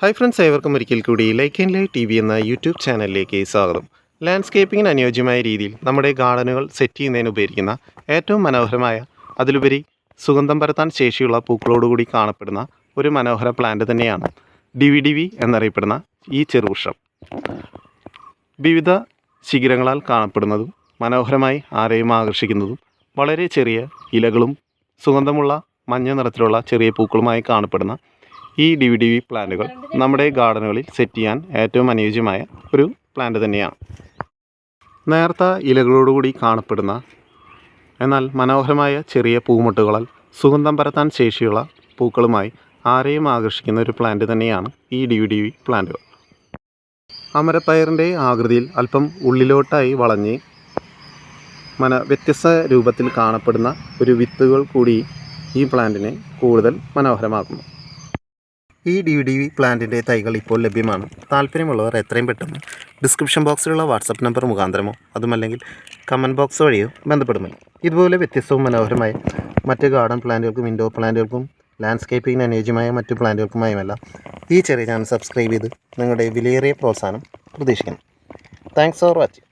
Hi friends, ഏവർക്കും ഒരിക്കൽ കൂടി ലൈക്ക് ആൻഡ് ലൈവ് TV എന്ന യൂട്യൂബ് ചാനലിലേക്ക് സ്വാഗതം. ലാൻഡ്സ്കേപ്പിങ്ങിന് അനുയോജ്യമായ രീതിയിൽ നമ്മുടെ ഗാർഡനുകൾ സെറ്റ് ചെയ്യുന്നതിന് ഉപയോഗിക്കുന്ന ഏറ്റവും മനോഹരമായ, അതിലുപരി സുഗന്ധം പരത്താൻ ശേഷിയുള്ള പൂക്കളോടുകൂടി കാണപ്പെടുന്ന ഒരു മനോഹര പ്ലാന്റ് തന്നെയാണ് DVDV എന്നറിയപ്പെടുന്ന ഈ ചെറുവൃക്ഷം. വിവിധ ശിഖരങ്ങളാൽ കാണപ്പെടുന്നതും മനോഹരമായി ആരെയും ആകർഷിക്കുന്നതും വളരെ ചെറിയ ഇലകളും സുഗന്ധമുള്ള മഞ്ഞ നിറത്തിലുള്ള ചെറിയ പൂക്കളുമായി കാണപ്പെടുന്ന ഈ DVDV പ്ലാന്റുകൾ നമ്മുടെ ഗാർഡനുകളിൽ സെറ്റ് ചെയ്യാൻ ഏറ്റവും അനുയോജ്യമായ ഒരു പ്ലാന്റ് തന്നെയാണ്. നേർത്ത ഇലകളോടുകൂടി കാണപ്പെടുന്ന എന്നാൽ മനോഹരമായ ചെറിയ പൂമുട്ടുകളാൽ സുഗന്ധം പരത്താൻ ശേഷിയുള്ള പൂക്കളുമായി ആരെയും ആകർഷിക്കുന്ന ഒരു പ്ലാന്റ് തന്നെയാണ് ഈ DVDV പ്ലാന്റുകൾ. അമരപ്പയറിൻ്റെ ആകൃതിയിൽ അല്പം ഉള്ളിലോട്ടായി വളഞ്ഞ് വ്യത്യസ്ത രൂപത്തിൽ കാണപ്പെടുന്ന ഒരു വിത്തുകൾ കൂടി ഈ പ്ലാന്റിനെ കൂടുതൽ മനോഹരമാക്കുന്നു. ഈ DVDV പ്ലാന്റിൻ്റെ തൈകൾ ഇപ്പോൾ ലഭ്യമാണ്. താല്പര്യമുള്ളവർ എത്രയും പെട്ടെന്ന് ഡിസ്ക്രിപ്ഷൻ ബോക്സിലുള്ള വാട്സപ്പ് നമ്പർ മുഖാന്തരമോ അതുമല്ലെങ്കിൽ കമൻറ്റ് ബോക്സ് വഴിയോ ബന്ധപ്പെടുമല്ലോ. ഇതുപോലെ വ്യത്യസ്തവും മനോഹരമായ മറ്റ് ഗാർഡൻ പ്ലാന്റുകൾക്കും ഇൻഡോർ പ്ലാന്റുകൾക്കും ലാൻഡ്സ്കേപ്പിങ്ങിന് അനുയോജ്യമായ മറ്റ് പ്ലാന്റുകൾക്കുമായുമെല്ലാം ഈ ചെറിയ ചാനൽ സബ്സ്ക്രൈബ് ചെയ്ത് നിങ്ങളുടെ വിലയേറിയ പ്രോത്സാഹനം പ്രതീക്ഷിക്കുന്നു. Thanks for watching.